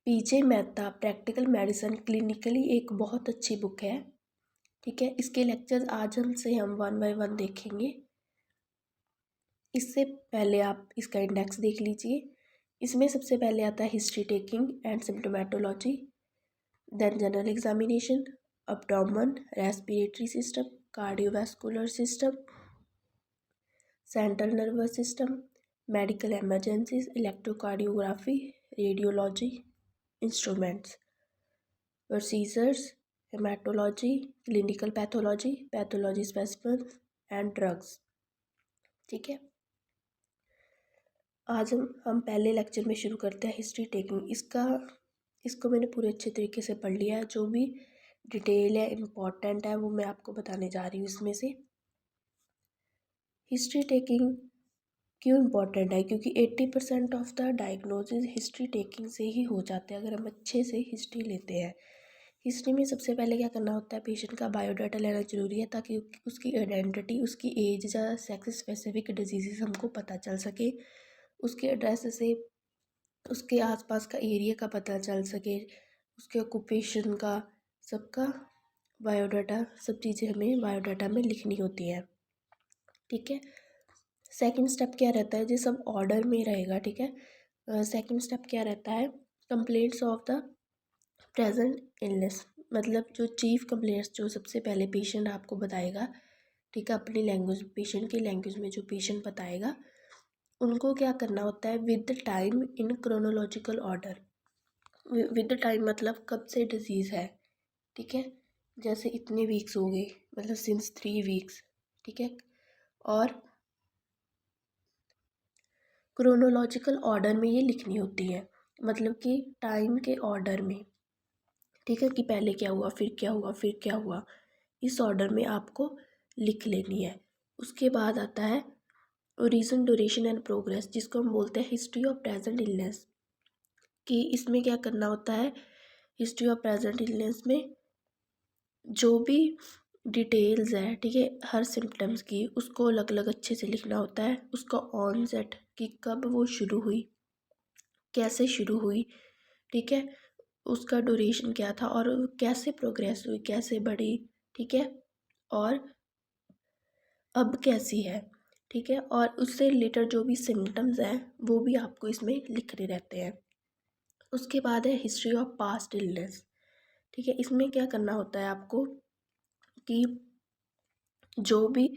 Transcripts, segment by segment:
पीजे Mehta practical medicine clinically एक बहुत अच्छी बुक है। ठीक है, इसके लेक्चर्स आज हम 1 बाय 1 देखेंगे। इससे पहले आप इसका इंडेक्स देख लीजिए। इसमें सबसे पहले आता है history taking and symptomatology, then general examination, abdomen, respiratory system, cardiovascular system, central nervous system, medical emergencies, electrocardiography, radiology, instruments, procedures, haematology, clinical pathology, pathology specific and drugs. ठीक है, आज हम पहले लेक्चर में शुरू करते हैं हिस्ट्री टेकिंग। इसको मैंने पूरे अच्छे तरीके से पढ़ लिया है। जो भी डिटेल है इम्पॉर्टेंट है वो मैं आपको बताने जा रही हूँ। इसमें से हिस्ट्री टेकिंग क्यों इम्पॉर्टेंट है, क्योंकि 80% of the diagnosis history taking से ही हो जाते हैं अगर हम अच्छे से हिस्ट्री लेते हैं। हिस्ट्री में सबसे पहले क्या करना होता है, पेशेंट का बायोडाटा लेना ज़रूरी है ताकि उसकी आइडेंटिटी, उसकी एज या सेक्स स्पेसिफिक डिजीज़ हमको पता चल सके, उसके एड्रेस से उसके आसपास का एरिया का पता चल सके, उसके ऑक्यूपेशन का, सबका बायोडाटा, सब चीज़ें हमें बायोडाटा में लिखनी होती है। ठीक है, सेकंड स्टेप क्या रहता है, ये सब ऑर्डर में रहेगा। ठीक है, सेकंड स्टेप क्या रहता है, complaints of the present illness, मतलब जो चीफ कंप्लेंट्स जो सबसे पहले पेशेंट आपको बताएगा। ठीक है, अपनी लैंग्वेज, पेशेंट की लैंग्वेज में जो पेशेंट बताएगा उनको क्या करना होता है, with the time in chronological order. With the time मतलब कब से डिजीज़ है। ठीक है, जैसे इतने वीक्स हो गए, मतलब सिंस 3 वीक्स। ठीक है, और क्रोनोलॉजिकल ऑर्डर में ये लिखनी होती है, मतलब कि टाइम के ऑर्डर में। ठीक है, कि पहले क्या हुआ, फिर क्या हुआ, फिर क्या हुआ, इस ऑर्डर में आपको लिख लेनी है। उसके बाद आता है रीज़न, ड्यूरेशन एंड प्रोग्रेस, जिसको हम बोलते हैं हिस्ट्री ऑफ प्रेजेंट इलनेस। कि इसमें क्या करना होता है, हिस्ट्री ऑफ प्रेजेंट इलनेस में जो भी डिटेल्स है, ठीक है, हर सिम्टम्स की, उसको अलग अलग अच्छे से लिखना होता है। उसका ऑनसेट, कि कब वो शुरू हुई, कैसे शुरू हुई, ठीक है, उसका ड्यूरेशन क्या था और कैसे प्रोग्रेस हुई, कैसे बढ़ी, ठीक है, और अब कैसी है। ठीक है, और उससे रिलेटेड जो भी सिम्टम्स हैं वो भी आपको इसमें लिखने रहते हैं। उसके बाद है हिस्ट्री ऑफ पास्ट इलनेस। ठीक है, इसमें क्या करना होता है आपको कि जो भी,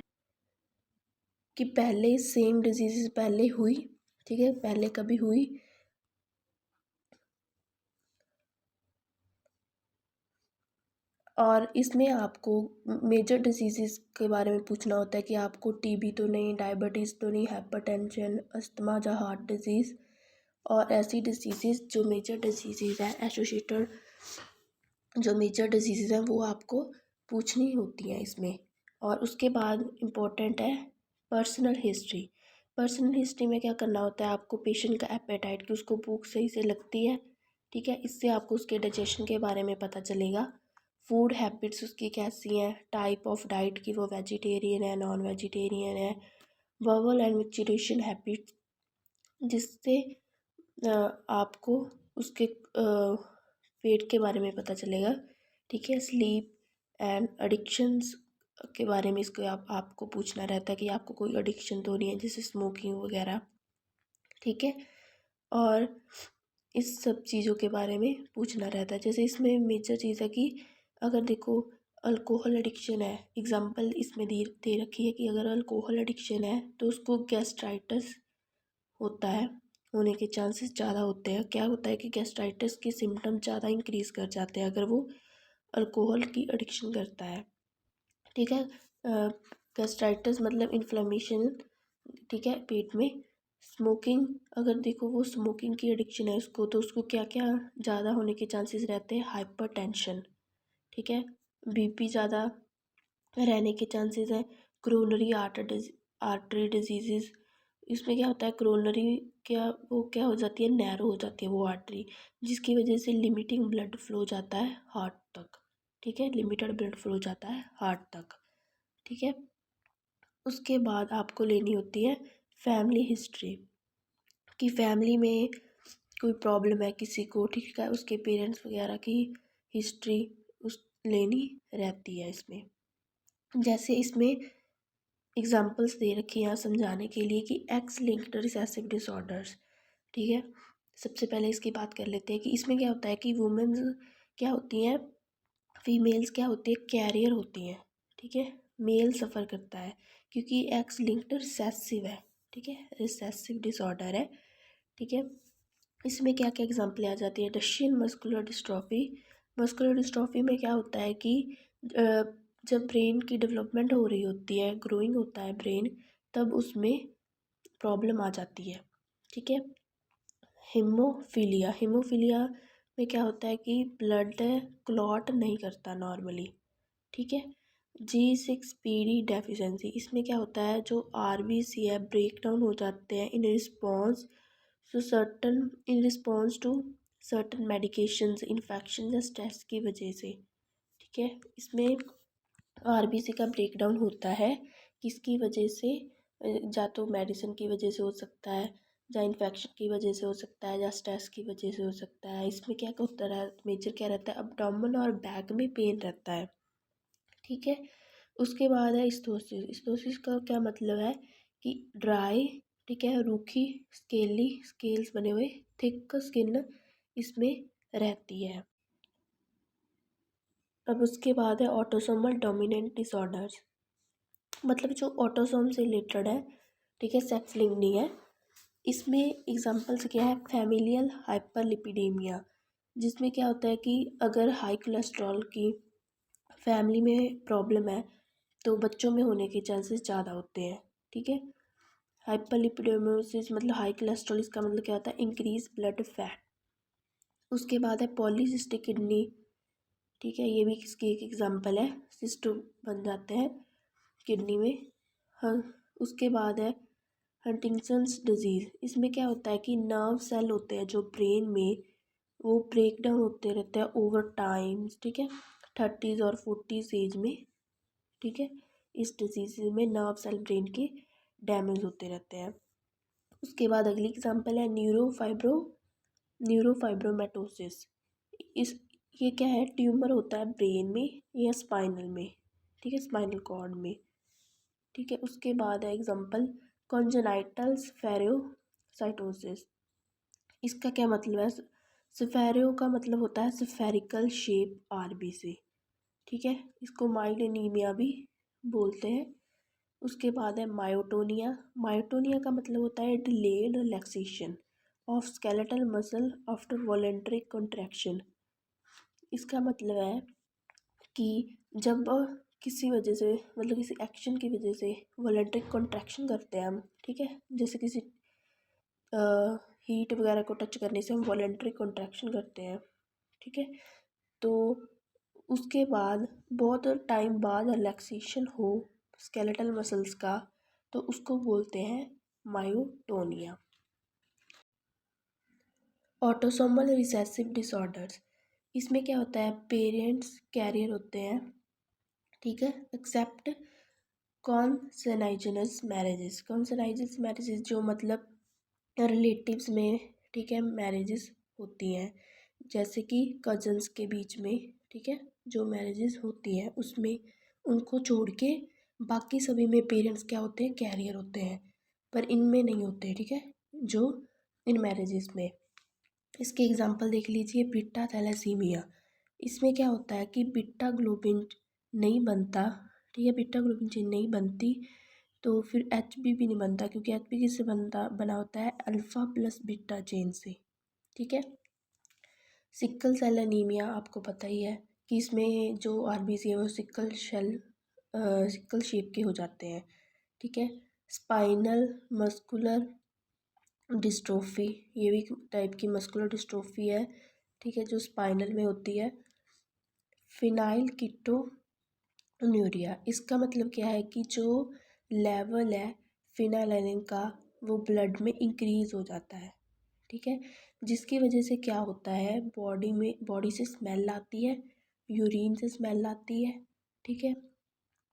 कि पहले सेम डिजीज़ पहले हुई, ठीक है, पहले कभी हुई, और इसमें आपको मेजर डिजीज़ के बारे में पूछना होता है कि आपको टीबी तो नहीं, डायबिटीज़ तो नहीं, हाइपरटेंशन, अस्थमा या हार्ट डिजीज़, और ऐसी डिजीज़ जो मेजर डिजीज़ हैं एसोसिएटेड, जो मेजर डिजीज़ हैं वो आपको पूछनी होती हैं इसमें। और उसके बाद इम्पोर्टेंट है पर्सनल हिस्ट्री। पर्सनल हिस्ट्री में क्या करना होता है, आपको पेशेंट का एपेटाइट, कि उसको भूख सही से लगती है। ठीक है, इससे आपको उसके डाइजेशन के बारे में पता चलेगा। फूड हैबिट्स उसकी कैसी हैं, टाइप ऑफ डाइट की वो वेजिटेरियन है, नॉन वेजिटेरियन है, वर्बल एंड मिक्चुरेशन हैबिट्स, जिससे आपको उसके पेट के बारे में पता चलेगा। ठीक है, स्लीप एंड एडिक्शंस के बारे में इसको आपको पूछना रहता है कि आपको कोई एडिक्शन तो नहीं है, जैसे स्मोकिंग वगैरह। ठीक है, और इस सब चीज़ों के बारे में पूछना रहता है। जैसे इसमें मेजर चीज़ है कि अगर देखो अल्कोहल एडिक्शन है, एग्जांपल इसमें दे रखी है कि अगर अल्कोहल एडिक्शन है तो उसको गैस्ट्राइटिस होता है, होने के चांसेस ज़्यादा होते हैं। क्या होता है कि गैस्ट्राइटिस के सिम्टम ज़्यादा इंक्रीज़ कर जाते हैं अगर वो अल्कोहल की एडिक्शन करता है। ठीक है, गैस्ट्राइटिस मतलब इन्फ्लेमेशन, ठीक है, पेट में। स्मोकिंग, अगर देखो वो स्मोकिंग की एडिक्शन है उसको, तो उसको क्या क्या ज़्यादा होने के चांसेस रहते हैं, हाइपरटेंशन, ठीक है, बीपी ज़्यादा रहने के चांसेस हैं, क्रोनरी आर्टरी डिजीज़। इसमें क्या होता है, क्रोनरी क्या हो जाती है, नैरो हो जाती है वो आर्टरी, जिसकी वजह से लिमिटिंग ब्लड फ्लो जाता है हार्ट तक। ठीक है, लिमिटेड ब्लड फ्लो जाता है हार्ट तक। ठीक है, उसके बाद आपको लेनी होती है फैमिली हिस्ट्री, कि फैमिली में कोई प्रॉब्लम है किसी को, ठीक है, उसके पेरेंट्स वगैरह की हिस्ट्री उस लेनी रहती है इसमें। जैसे इसमें एग्जांपल्स दे रखी हैं यहाँ समझाने के लिए कि एक्स लिंक्ड रिसेसिव डिसऑर्डर्स, ठीक है। सबसे पहले इसकी बात कर लेते हैं कि इसमें क्या होता है कि वुमेन्स क्या होती हैं, फीमेल्स क्या होती है, कैरियर होती हैं, ठीक है। मेल सफ़र करता है क्योंकि एक्स लिंक्ड रिसेसिव है, ठीक है, रिसेसिव डिसऑर्डर है, ठीक है। इसमें क्या क्या एग्जांपल आ जाती है, डशियन मस्कुलर डिस्ट्रॉफी। मस्कुलर डिस्ट्रॉफी में क्या होता है कि जब ब्रेन की डेवलपमेंट हो रही होती है, ग्रोइंग होता है ब्रेन, तब उसमें प्रॉब्लम आ जाती है, ठीक है। हीमोफीलिया में क्या होता है कि ब्लड क्लॉट नहीं करता नॉर्मली, ठीक है। G6PD डेफिशिएंसी, इसमें क्या होता है जो RBC है ब्रेक डाउन हो जाते हैं in response to certain medications, infection या स्ट्रेस की वजह से, ठीक है। इसमें RBC का ब्रेक डाउन होता है किसकी वजह से, या तो मेडिसिन की वजह से हो सकता है, या इन्फेक्शन की वजह से हो सकता है, या स्ट्रेस की वजह से हो सकता है। इसमें क्या होता है, मेजर क्या रहता है, अब्डोमेन और बैक में पेन रहता है, ठीक है। उसके बाद है इस्थोसिस का क्या मतलब है कि ड्राई, ठीक है, रूखी स्केल्स बने हुए थिक स्किन इसमें रहती है। अब उसके बाद है ऑटोसोमल डोमिनेंट डिसऑर्डर्स, मतलब जो ऑटोसोम से रिलेटेड है, ठीक है, सेक्स लिंक नहीं है। इसमें एग्जांपल्स क्या है, फैमिलियल हाइपरलिपिडेमिया, जिसमें क्या होता है कि अगर हाई कोलेस्ट्रॉल की फैमिली में प्रॉब्लम है तो बच्चों में होने के चांसेस ज़्यादा होते हैं, ठीक है। हाइपरलिपिडेमियोसिस मतलब हाई कोलेस्ट्रॉल, इसका मतलब क्या होता है, इंक्रीज ब्लड फैट। उसके बाद है पॉलीसिस्टिक किडनी, ठीक है, ये भी इसकी एक एग्जांपल है, सिस्ट बन जाते हैं किडनी में। हाँ, उसके बाद है हंटिंगटन्स डिजीज़, इसमें क्या होता है कि नर्व सेल होते हैं जो ब्रेन में, वो ब्रेक डाउन होते रहते हैं ओवर टाइम, ठीक है, 30s और 40s एज में, ठीक है। इस डिजीज़ में नर्व सेल ब्रेन के डैमेज होते रहते हैं। उसके बाद अगली एग्जांपल है न्यूरोफाइब्रोमेटोसिस। इस ये क्या है, ट्यूमर होता है ब्रेन में या स्पाइनल में, ठीक है, स्पाइनल कॉर्ड में, ठीक है। उसके बाद है एग्जांपल कॉन्जेनाइटल स्फेरोसाइटोसिस। इसका क्या मतलब है, स्फेरो का मतलब होता है स्फेरिकल शेप RBC, ठीक है, इसको माइल्ड एनीमिया भी बोलते हैं। उसके बाद है मायोटोनिया का मतलब होता है delayed relaxation of skeletal muscle after voluntary contraction. इसका मतलब है कि जब किसी वजह से, मतलब किसी एक्शन की वजह से वॉलेंटरी कॉन्ट्रैक्शन करते हैं हम, ठीक है, जैसे किसी हीट वगैरह को टच करने से हम वॉलेंटरी कॉन्ट्रैक्शन करते हैं, ठीक है। तो उसके बाद बहुत टाइम बाद रिलैक्सेशन हो स्केलेटल मसल्स का, तो उसको बोलते हैं मायोटोनिया। ऑटोसोमल रिसेसिव डिसऑर्डर्स, इसमें क्या होता है, पेरेंट्स कैरियर होते हैं, ठीक है, एक्सेप्ट कॉन्सनाइजस मैरिजेस जो मतलब रिलेटिव्स में, ठीक है, मैरिजेस होती हैं, जैसे कि कजन्स के बीच में, ठीक है, जो मैरिजेस होती हैं उसमें उनको छोड़ के बाकी सभी में पेरेंट्स क्या होते हैं, कैरियर होते हैं, पर इनमें नहीं होते, ठीक है, जो इन मैरिजेस में। इसके एग्जांपल देख लीजिए, बीटा थैलेसीमिया, इसमें क्या होता है कि बीटा ग्लोबिन नहीं बनता, ठीक है, बीटा ग्लोबिन चेन नहीं बनती, तो फिर HB भी नहीं बनता, क्योंकि HB किससे बना होता है, अल्फ़ा प्लस बीटा चेन से, ठीक है। सिकल सेल एनीमिया आपको पता ही है कि इसमें जो RBC है वो सिकल शेप के हो जाते हैं, ठीक है। स्पाइनल मस्कुलर डिस्ट्रोफी, ये भी टाइप की मस्कुलर डिस्ट्रोफी है, ठीक है, जो स्पाइनल में होती है। फिनाइल कीटोन्यूरिया, इसका मतलब क्या है कि जो लेवल है फिनाइलिन का वो ब्लड में इंक्रीज हो जाता है, ठीक है, जिसकी वजह से क्या होता है, बॉडी से स्मेल आती है, यूरिन से स्मेल आती है, ठीक है।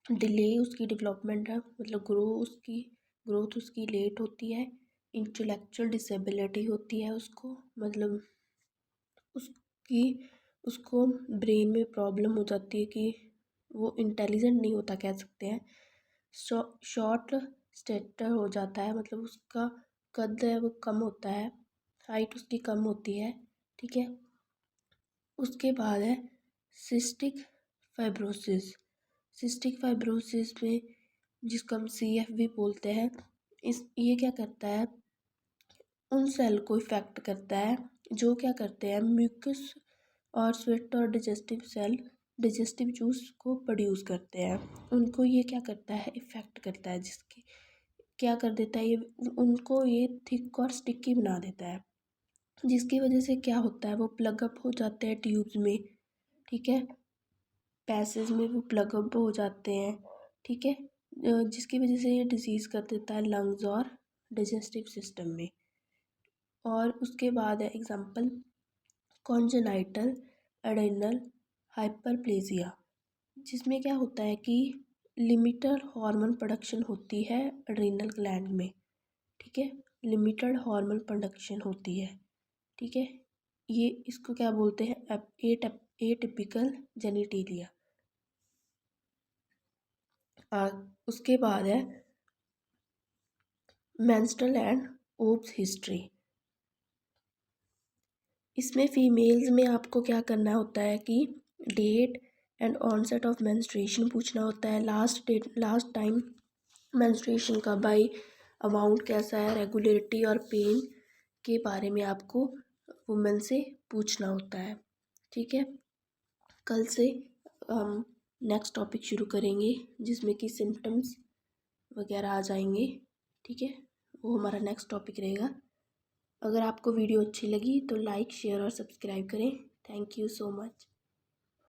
डिले उसकी डेवलपमेंट है, मतलब ग्रोथ उसकी लेट होती है, इंटेलेक्चुअल डिसेबिलिटी होती है उसको, मतलब उसकी उसको ब्रेन में प्रॉब्लम हो जाती है कि वो इंटेलिजेंट नहीं होता कह सकते हैं। शॉर्ट स्टेटर हो जाता है, मतलब उसका कद है वो कम होता है, हाइट उसकी कम होती है, ठीक है। उसके बाद है सिस्टिक फाइब्रोसिस। सिस्टिक फाइब्रोसिस में, जिसको हम CF भी बोलते हैं, ये क्या करता है, उन सेल को इफ़ेक्ट करता है जो क्या करते हैं, म्यूकस और स्वेट और डिजेस्टिव सेल डिजेस्टिव जूस को प्रोड्यूस करते हैं, उनको ये क्या करता है, इफ़ेक्ट करता है, जिसकी क्या कर देता है, ये उनको ये थिक और स्टिकी बना देता है, जिसकी वजह से क्या होता है, वो प्लग अप हो जाते हैं ट्यूब्स में, ठीक है, पैसेज में वो प्लग अप हो जाते हैं, ठीक है, जिसकी वजह से ये डिजीज़ कर देता है लंग्स और डाइजेस्टिव सिस्टम में। और उसके बाद है एग्जांपल कॉन्जेनाइटल एडेनल हाइपरप्लेजिया, जिसमें क्या होता है कि लिमिटेड हार्मोन प्रोडक्शन होती है एड्रिनल ग्लैंड में, ठीक है, लिमिटेड हार्मोन प्रोडक्शन होती है, ठीक है, ये इसको क्या बोलते हैं, एटिपिकल जेनिटेलिया। उसके बाद है मेंस्ट्रुअल एंड ओव्स हिस्ट्री। इसमें फीमेल्स में आपको क्या करना होता है कि date and onset of menstruation पूछना होता है, लास्ट टाइम मेंस्ट्रुएशन कब आई, अमाउंट कैसा है, रेगुलरिटी और पेन के बारे में आपको वुमेन से पूछना होता है, ठीक है। कल से हम नेक्स्ट टॉपिक शुरू करेंगे जिसमें कि सिम्टम्स वगैरह आ जाएंगे, ठीक है, वो हमारा नेक्स्ट टॉपिक रहेगा। अगर आपको वीडियो अच्छी लगी तो लाइक शेयर और सब्सक्राइब करें। Thank you so much.